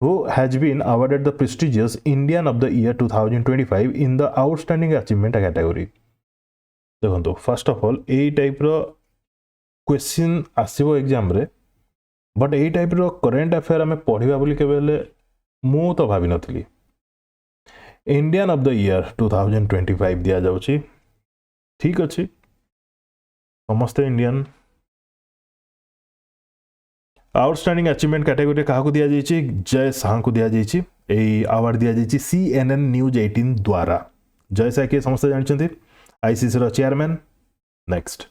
who has been awarded the prestigious Indian of the Year 2025 in the Outstanding Achievement category. देखो first of all ए type रो question आसीबो exam रे but ए टाइप रो करंट अफेयर हमें पढ़िबा बोली केबेले मु तो भाबी नथली इंडियन ऑफ द ईयर 2025 दिया जाउची ठीक अछि समस्त इंडियन आउटस्टैंडिंग अचीवमेंट कैटेगरी क्या दिया जाइए जय शाह को दिया जाइए अवार्ड दिया जाइए CNN न्यूज 18 द्वारा जय शाह किए समस्त जानते आईसीसी रो चेयरमैन नेक्स्ट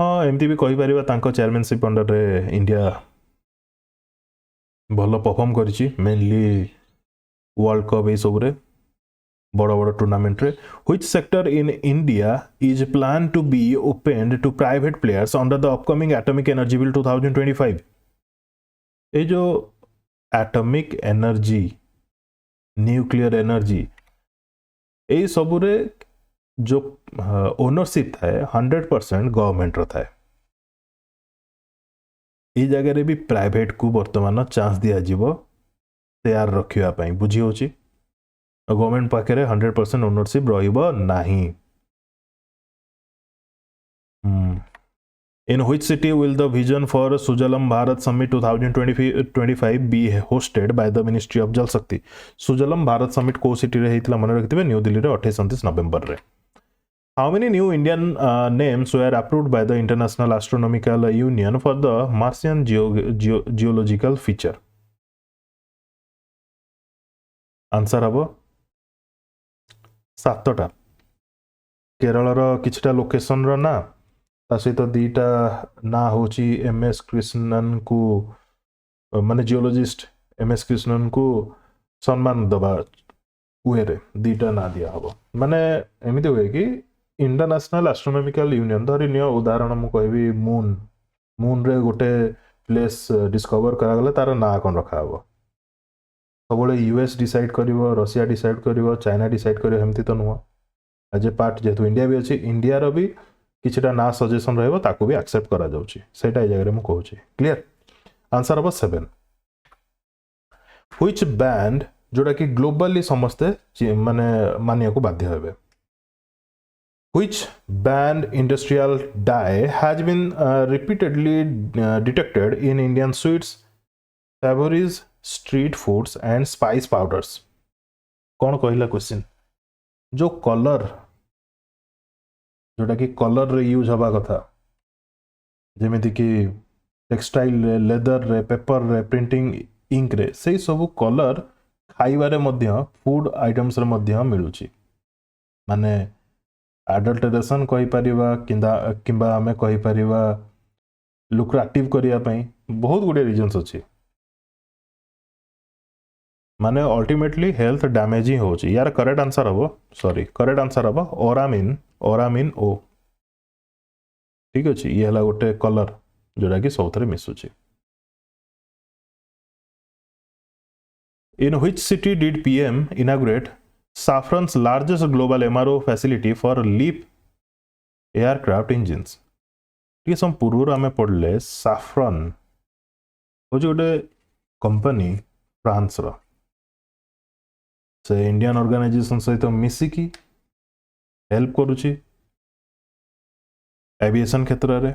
हाँ एमती भी कहि परिबा तांको चेयरमैनशिप अंडर रे इंडिया भलो परफॉर्म करिछि मेनली वर्ल्ड कप ए सब रे बड़ बड़ टूर्नामेंट रे which sector in India is planned to be opened to private players under the upcoming atomic energy bill 2025 ए जो एटॉमिक एनर्जी न्यूक्लियर एनर्जी ए सब रे जो ओनरशिप थाए 100% गवर्नमेंट रो थाए ए जगह रे भी प्राइवेट को वर्तमान चांस दिया जीवो शेयर रखिया पई बुझी होची गवर्नमेंट पाखे 100% ओनरशिप रहिबो नाही In which city will the vision for Sujalam Bharat Summit 2025 be hosted by the Ministry of Jal Shakti? Sujalam Bharat Summit को सिटी रे हेतिला मन रखिथिबे न्यू दिल्ली रे 28-29 नवंबर रे. How many new Indian names were approved by the International Astronomical Union for the Martian geological feature? Answer हबो 7टा. केरल रो किछटा location रो ना सहित दीटा ना होची MS कृष्णन को माने जियोलॉजिस्ट MS कृष्णन को सम्मान दबा उहेरे दीटा ना दिया हबो माने एमिते होय कि इंटरनेशनल एस्ट्रोनॉमिकल यूनियन धरि नियो उदाहरण मु कहबी मून रे गोटे प्लेस डिस्कवर करा गले तार ना कोन रखा हबो सब यूएस डिसाइड कर, रशिया डिसाइड कर, चाइना डिसाइड कर, एमती तो नुह एज ए पार्ट जेहेतु इंडिया भी अच्छी, इंडिया भी किछिटा ना सजेशन रही भी एक्सेप्ट करा जाउछि, सेटा ए जगह मु कहूछि। क्लियर? आंसर हम 7। व्हिच बैंड जोटा कि ग्लोबली समस्ते माने मानिया को बाध्य हेबे। Which banned industrial dye has been repeatedly detected in Indian sweets, savories, street foods and spice powders? कौन कहला क्वेश्चन? जो कलर जोटा कि कलर रे यूज हवा कथा, जेमिति कि टेक्सटाइल रे, लेदर रे, पेपर रे, प्रिंटिंग इंक रे, से सब कलर खाइबारे मध्य फूड आइटम्स रे मध्य मिलुची। माने एडल्टरेशन कहि परिबा किंबा हमें कहि परिबा लुक्रेटिव करिया पई बहुत गुडे रीजंस अछि। माने अल्टीमेटली हेल्थ डैमेज ही होची। यार करेक्ट आंसर हबो, सॉरी करेक्ट आंसर हबो ओरामिन ओ। ठीक अछि, ये हला गोटे कलर जोटा कि सौथरे मिसुची। In which city did PM inaugurate Safran's largest global MRO facility for LEAP aircraft engines? ये सब पूर्व आम पढ़ले साफ्रन हूँ गोटे कंपनी फ्रांस रो, से इंडियन ऑर्गेनाइजेशन सहित मिसिकी हेल्प करुची एविएशन क्षेत्र रे।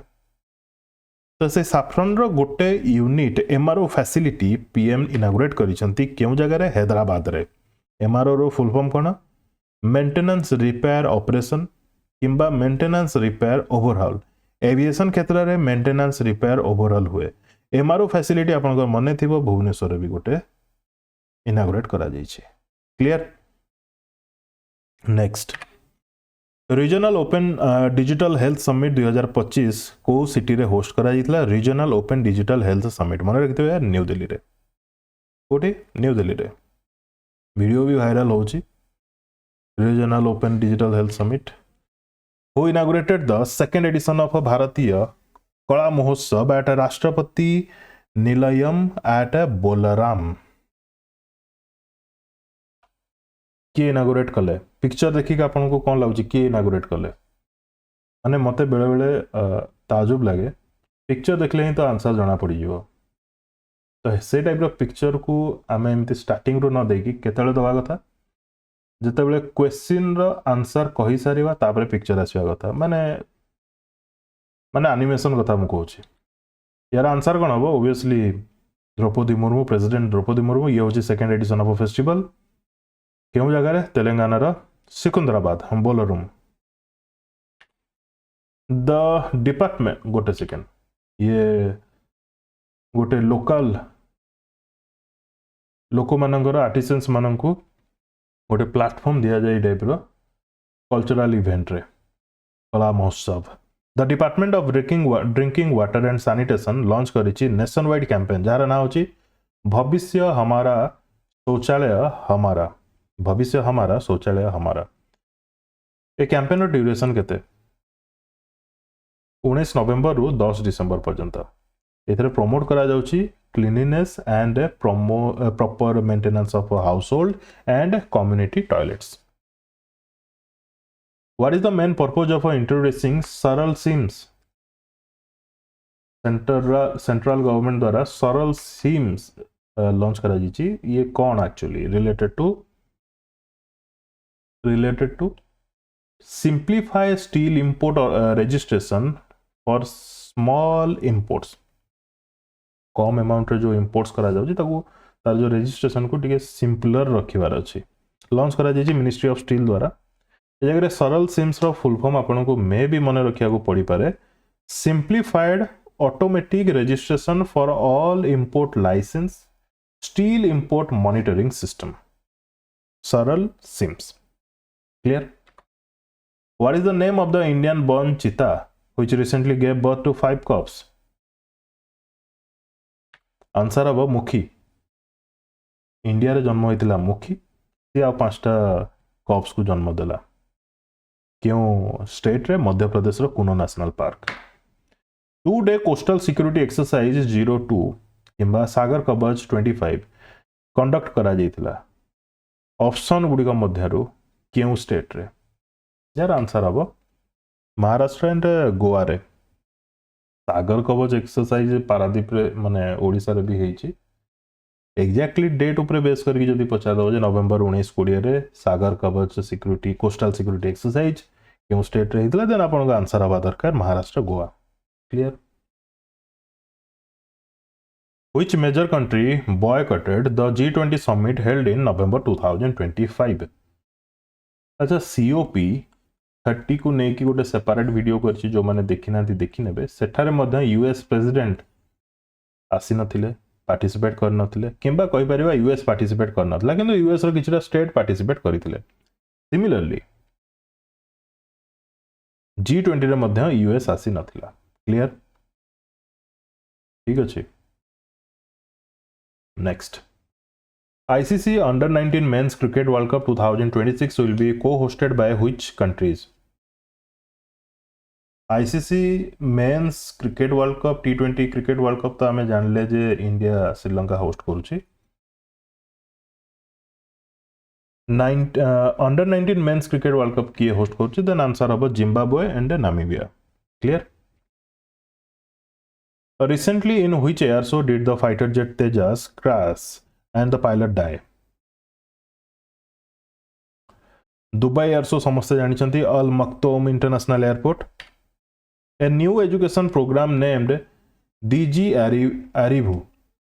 तो से साफ्रन रो गोटे unit MRO facility PM inaugurate करिसंती केउ जगह रे? हैदराबाद रे। एमआरओ रो फुल फॉर्म कौन? मेंटेनेंस रिपेयर ऑपरेशन किंबा मेंटेनेंस रिपेयर ओवरहॉल। एविएशन क्षेत्र में मेंटेनेंस रिपेयर ओवरहॉल हुए। एमआरओ फैसिलिटी आपन मने थिबो भुवनेश्वर भी गोटे इनॉग्रेट करा जाइछे। Clear? Next, regional open digital health summit 2025 को सिटी रे होस्ट करा जाइतला? Regional open digital health summit मन रखिथिबे यार, न्यू दिल्ली रे। कोठी? न्यू दिल्ली रे। वीडियो भी वायरल होची। Regional open digital health summit. Who inaugurated the second edition of भारतीय कला महोत्सव एट राष्ट्रपति निलयम एट बोलराम? किए इनॉग्रेट कले? पिक्चर देखिक आपन को कौन लगुच किए इनॉग्रेट कले? माने मते बेले बेले ताजुब लगे, पिक्चर देखले ही तो आंसर जाना पड़ी जीवो। तो से टाइप रो पिक्चर को आम एमती स्टार्टिंग रू न देकी केतले दवा कथा, जितेबाला क्वेश्चन रो आंसर कहि सारिबा तापरे पिक्चर आसीबा कथा। माने माने एनिमेशन कथा मु कहूची। यार आंसर कौन हम? Obviously Draupadi Murmu, president Draupadi Murmu. ये हूँ सेकेंड एडिशन ऑफ फेस्टिवल क्यों जगह? तेलंगाना रो सिकंदराबाद हम बोलरूम। द डिपार्टमेंट गोटे सेकेंड, ये गोटे लोकल लोक मानकर आर्टिसंस मान को गोटे प्लेटफॉर्म दिया जाए टाइप रो कल्चरल इवेंट रे, Kala Mahotsav. The department of drinking water and sanitation launch करिछि नेशन वाइड कैंपेन जार ना होची भविष्य हमारा शौचालय हमारा, भविष्य हमारा शौचालय हमारा। ए कैंपेन रो ड्यूरेशन केते? 19 नवेम्बर रु 10 डिसेंबर पर्यंत। एथरे प्रमोट करा जाउची cleanliness and proper maintenance of household and community toilets. What is the main purpose of introducing Saral SIMS? Central government द्वारा सरल सिम्स लॉन्च करा जाइछि। ये कौन actually related to simplify steel import registration for small imports. कम amount रे जो imports करा जाउछि ताको तार जो रजिस्ट्रेशन को टिके सिंपलर रखिबार अछि। लॉन्च करा जाइछि मिनिस्ट्री ऑफ स्टील द्वारा। ए जगह सरल सिम्स रो फुल फॉर्म आपन को मे भी मन रखिया को पड़ी पारे, simplified automatic registration for all import licence steel import monitoring system, Saral SIMS. Clear? What is the name of the Indian born cheetah which recently gave birth to 5 cubs? Answer अब मुखी। इंडिया रे जन्म होइतिला मुखी, सी आ 5टा कॉप्स को जन्म देला। क्यों state रे? मध्य प्रदेश रो Kuno national park. 2 day coastal security exercise 02 किंबा सागर कवच 25 कंडक्ट करा जाइथिला ऑप्शन गुडी मध्यरु केउ स्टेट रे यार आंसर हम महाराष्ट्र एंड गोवा रे सागर कवच एक्सरसाइज पारादीप रे माने ओडिसा रे भी हेची एक्जाक्टली डेट ऊपर बेस करके जदि पचार दो नवेम्बर 1920 रे सागर कवच सिक्यूरिटी कोस्टल सिक्यूरिटी एक्सरसाइज क्यों स्टेट रे हितला देन आपन आंसर हवा दरकार Maharashtra Goa clear Which major country boycotted the G20 summit held in November 2025? अच्छा COP30 को नेकी गोटे सेपरेट वीडियो करछि जो माने देखि नाथि देखि नेबे सेठारे मध्य यूएस प्रेसिडेंट आसी नथिले पार्टिसिपेट कर नथिले किंबा कहि परिबा यूएस पार्टिसिपेट कर नथिला किंतु यूएस रो किछटा स्टेट पार्टिसिपेट करिथिले सिमिलरली G20 रे मध्य यूएस आसी नथिला क्लियर ठीक अछि next ICC Under 19 Men's Cricket World Cup 2026 will be co-hosted by which countries? ICC Men's Cricket World Cup T20 Cricket World Cup तो हमें जान ले जे इंडिया श्रीलंका होस्ट करुछि Under 19 Men's Cricket World Cup किए होस्ट करुछि देन आंसर हबो Zimbabwe and Namibia clear Recently in which air show did the fighter jet Tejas crash and the pilot die? Dubai Air Show समस्ते जानी चंती Al Maktoum International Airport. A new education program named DG Arivu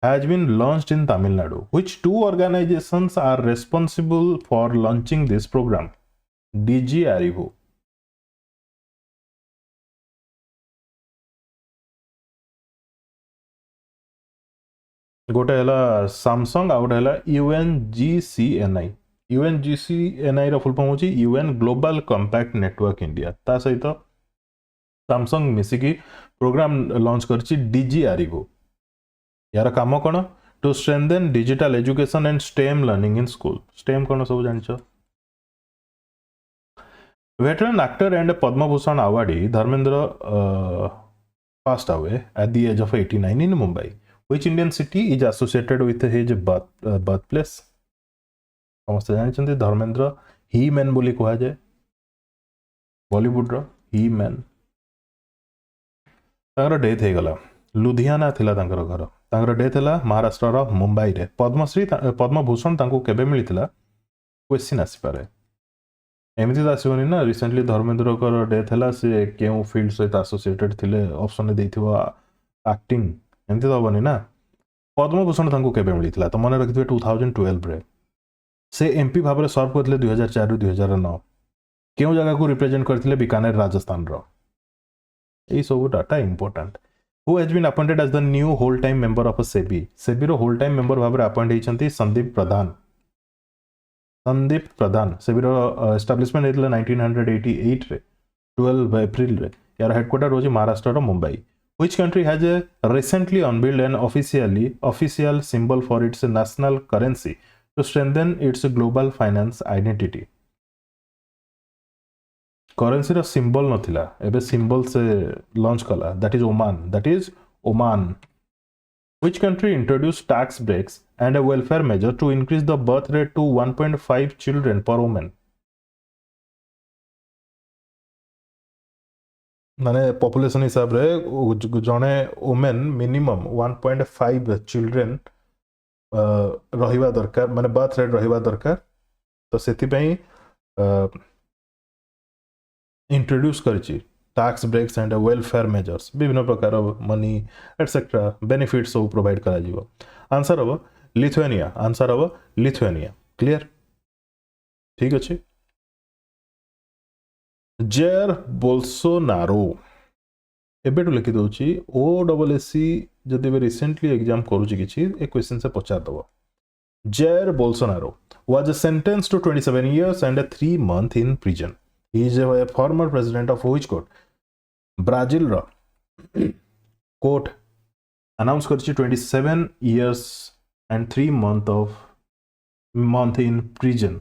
has been launched in Tamil Nadu. Which two organizations are responsible for launching this program? DG Arivu. गोटे हला Samsung आउट हला UNGCNI UNGCNI रो full form होची UN global compact network India ता सहित Samsung मिसिकी programme launch करची DG Arivu यार काम कोन to strengthen digital education and STEM learning in school STEM कोन सब जानछो veteran actor and Padma Bhushan awardee Dharmendra passed away at the age of 89 in Mumbai. Which Indian city is associated with his birthplace? समस्त जानते धर्मेंद्र ही man बोली कहा जाए बॉलीवुड रो ही man तांकर death हे गला लुधियाना थिला तांकर घर तांकर डेथ हला महाराष्ट्र रो मुंबई रे पद्मश्री पद्म भूषण तांको केबे मिलिथिला क्वेश्चन आसी पारे एमिति आसीबनी ना रिसेंटली धर्मेंद्र को डेथ हला से केउ फील्ड सहित एसोसिएटेड थिले ऑप्शन देथिबो एक्टिंग एमती तो हबनी ना पद्म भूषण तांको केबे मिलिथिला तो मन रखिथिबे 2012 रे से एमपी भाबरे सर्व करथिले 2004 रु 2009 केउ जगह को रिप्रेजेंट करथिले बीकानेर राजस्थान रो ए सब data important who has been appointed as the new whole time member of SEBI SEBI रो होल टाइम मेंबर भाबरे अपॉइंट हेचंती संदीप प्रधान सेबी रो एस्टैब्लिशमेंट हेतले 1988 रे 12 अप्रैल रे यार हेडक्वार्टर होची महाराष्ट्र रो Mumbai Which country has recently unveiled an official symbol for its national currency to strengthen its global finance identity? Currency row symbol नथिला एबे symbol से launch कला that is Oman. Which country introduced tax breaks and a welfare measure to increase the birth rate to 1.5 children per woman? माने population हिसाब रे जने women minimum 1.5 children रहिबा दरकार माने birth rate रहिबा दरकार तो सेति पई इंट्रोड्यूस करची tax breaks and welfare measures विभिन्न प्रकार मनी एटसेट्रा बेनिफिट्स सब प्रोवाइड करा जिवो आंसर हबो लिथुआनिया क्लियर ठीक अछि जेर बोल्सोनारो एबेटू लिखि दउची OSSC जदि बे रिसेंटली एग्जाम करूची किछि ए क्वेश्चन से पचार दबो जेर Bolsonaro was sentenced to 27 years and 3 months in prison. He is a former president of which court? Brazil ro court announced करछि 27 years and 3 month in prison.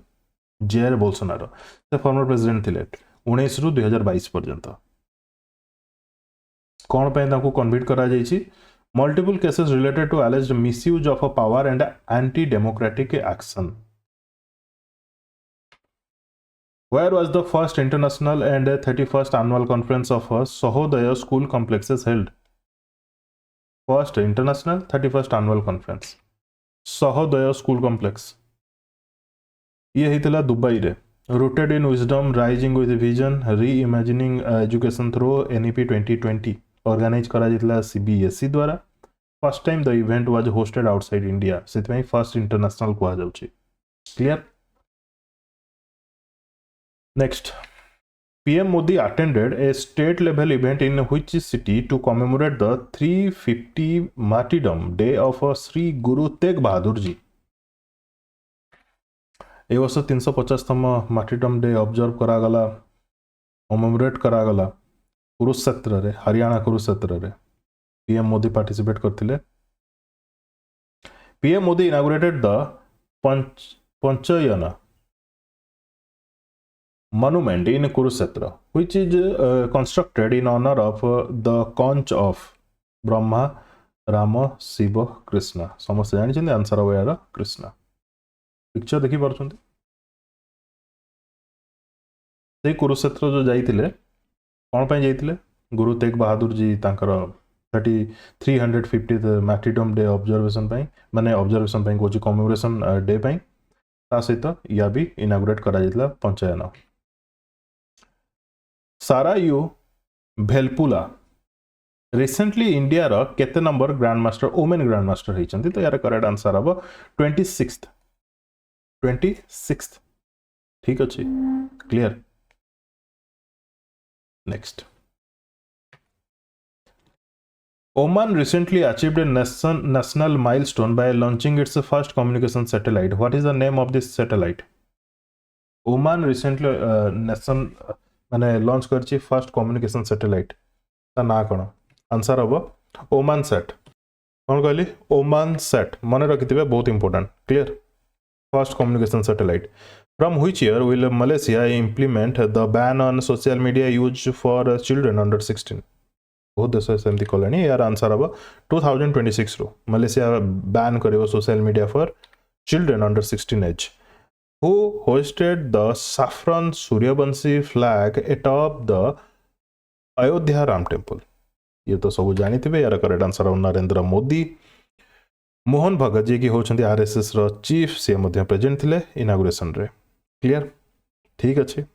जेर Bolsonaro the former president थिले 19 रु 2022 पर्यंत कौन पे ताको कन्विट करा जायछि multiple cases related to alleged misuse of a power and anti-democratic action. Where was the first international and 31st annual conference of Sahodaya school complexes held? First international, 31st annual conference. Sahodaya school complex. ये हितला Dubai रे. Rooted in wisdom, rising with vision, reimagining education through NEP 2020. Organized करा जितला CBSE द्वारा. First time the event was hosted outside India. ସେଥିପାଇଁ first international କୁହା ଯାଉଛି. Clear? Next. PM Modi attended a state level event in which city to commemorate the 350 martyrdom day of Sri Guru Tegh Bahadur Ji. ए वर्ष 350तम martyrdom day observe करागला commemorate करागला कुरुक्षेत्र रे हरियाणा कुरुक्षेत्र रे पीएम मोदी पार्टिसिपेट करथिले PM Modi inaugurated the Panchajanya monument in Kurukshetra which is constructed in honor of the conch of Brahma Rama Shiva Krishna समस्त जानि छथि आंसर हो यार कृष्णा पिक्चर देखि परछथि से कुरुक्षेत्र जो जाइतिले कोन पय जाइतिले गुरु तेग बहादुर जी तांकर 350th मार्टिडम डे ऑब्जर्वेशन पय माने ऑब्जर्वेशन पय कोची कमेमोरेशन डे पय ता सहित या भी इनागुरेट करा जाइतला पंचयन सारायु भेलपुला रिसेंटली इंडिया रो केते number grand master women grand master होइछन्ती तो यार करेक्ट आंसर हबो 26th ठीक अछि clear next Oman recently achieved a national milestone by launching its first communication satellite. What is the name of this satellite? Oman recently माने launch करछि first communication satellite ता ना कोन आंसर हबो Oman Sat कोन कहली ओमान सेट माने रखिथिबे बहुत important clear first communication satellite from which year will Malaysia implement the ban on social media use for children under 16 बहुत देश सेमती कलानी यार आंसर हबो 2026 रो मलेशिया बैन करिवो social media for children under 16 age who hoisted the saffron Suryavanshi flag atop the Ayodhya Ram Temple. ये तो सब जानी थे यार करेक्ट आंसर है नरेंद्र मोदी मोहन भगत जी की होचंती आरएसएस रो चीफ से मध्य प्रेजेंट थिले इनागुरेशन रे क्लियर ठीक अछि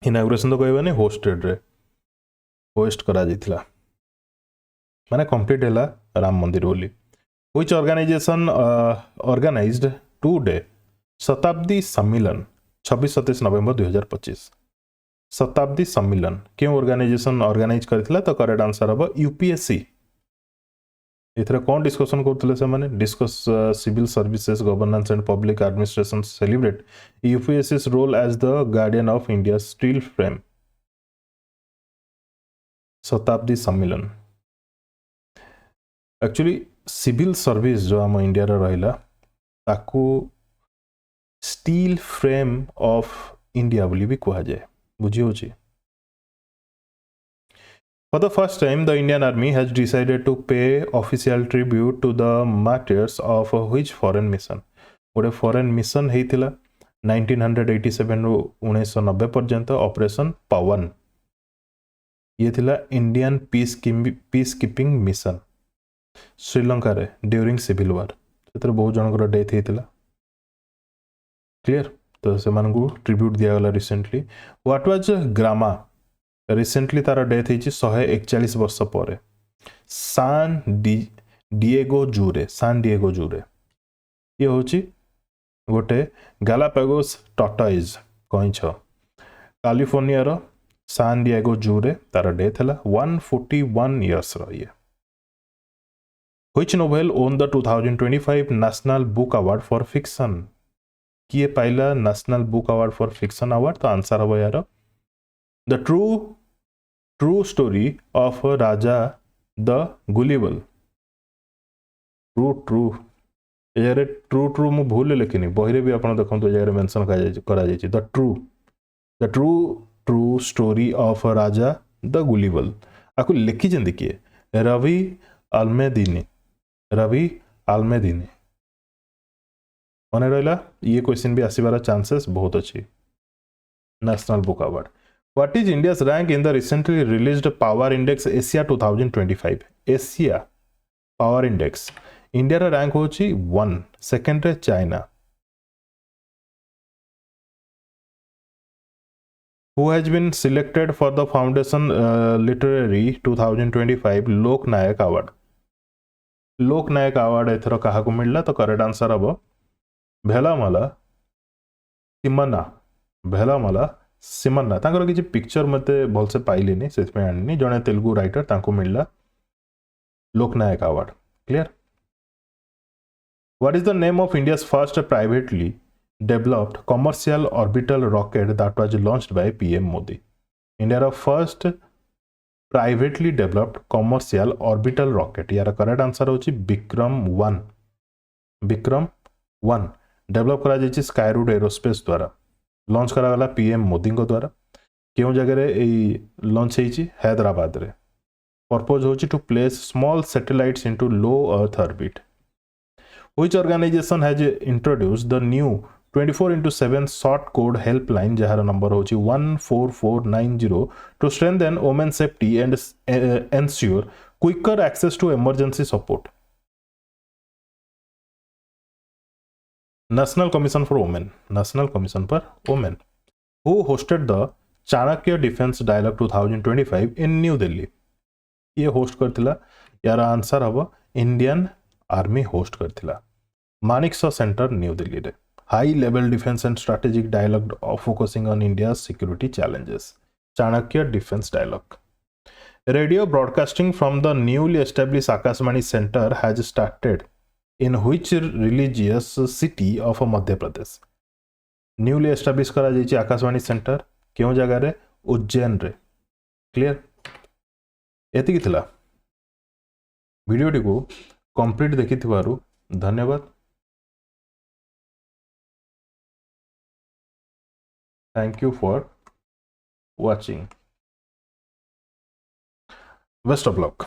इनागुरेशन तो कहबा नै होस्टेड रे होस्ट करा जितला माने कंप्लीट हैला राम मंदिर बोली व्हिच ऑर्गेनाइजेशन ऑर्गेनाइज्ड टुडे शताब्दी सम्मेलन 26-27 नवंबर 2025 शताब्दी सम्मेलन क्यों ऑर्गेनाइजेशन ऑर्गेनाइज करथिला तो करेक्ट आंसर हबो यूपीएससी एथरे कोन डिस्कशन करथिले से माने discuss civil services governance and public administration celebrate UPSC's role as the guardian of India steel frame शताब्दी सम्मेलन एक्चुअली सिविल सर्विस जो हम इंडिया रे रहिला ताकू स्टील फ्रेम ऑफ इंडिया बोली भी कहा जाए बुझियो छी For the first time, the Indian Army has decided to pay official tribute to the martyrs of which foreign mission? गोटे फॉरेन मिशन हेतिला 1987 रो 1990 पर्यंत ऑपरेशन पवन ये थिला Indian peace keeping mission Sri Lanka रे ड्यूरिंग सिविल वार सेतर बहुत जनकर डेथ हेतिला क्लियर तो से मानकू tribute दिया गला recently what was Grama recently तार डेथ हेछि 141 वर्ष परे सान डिएगो जूरे ये होछि गोटे गालापागोस टॉर्टोइज कइछ कैलिफोर्निया रो सान डिएगो जूरे तार डेथ हला 141 इयर्स रो ये which novel won the 2025 national book award for fiction किए पाइला national book award for fiction award तो आंसर हबो यार the true story of Raja the gullible true एजारे ट्रू मु भूल लेकिन बहिरे भी आपण देखंतु एजारे मेंशन करा जाय the true story of Raja the gullible आकु लिखि जंदी किए रवि आल्मेदिनी, रवि आल्मेदिनी। मन रहा ये क्वेश्चन भी आसबार चांसेस बहुत अच्छी। National book award. What is India's rank in the recently released power index Asia 2025? Asia power index India रा रैंक होची 1, सेकंड रे China. Who has been selected for the Foundation Literary 2025 लोक Nayak award? लोक Nayak award एथर क्या मिलला? तो correct answer हम भेलामला सिमन्ना, भेलामला सिमन्ना। तांकर किसी पिक्चर मते भलसे पाइलिनी से आनी, जड़े तेलुगु राइटर तांको मिलला Lok Nayak award. Clear? What is the name of India's first privately developed commercial orbital rocket that was launched by PM Modi? India first privately developed commercial orbital rocket, यार करेक्ट आंसर होची Vikram 1। Vikram 1 develop करा जायछि Skyroot aerospace द्वारा, launch करा गला PM Modi को द्वारा। क्यों जगह रे लॉन्च होइछि? हैदराबाद रे। पर्पज होची to place small satellites into low earth orbit. Which organization has introduced the new 24/7 short code helpline jar number होची 14490 to strengthen women's safety and ensure quicker access to emergency support? National Commission for Women, National Commission for Women. Who hosted the Chanakya Defense Dialogue 2025 in New Delhi? ये host करथिला, यार answer हबो Indian army host करथिला Manekshaw centre New Delhi रे। High level defence and strategic dialogue focusing on India security challenges, Chanakya defence dialogue. Radio broadcasting from the newly establish Akashvani centre has started in which religious city of Madhya Pradesh? Newly establish करा जायछि Akashvani centre क्यों जगह रे? उज्जैन रे। Clear? एतिकी थिला वीडियोटी को complete देखिथिबारु धन्यवाद। Thank you for watching. Best of luck.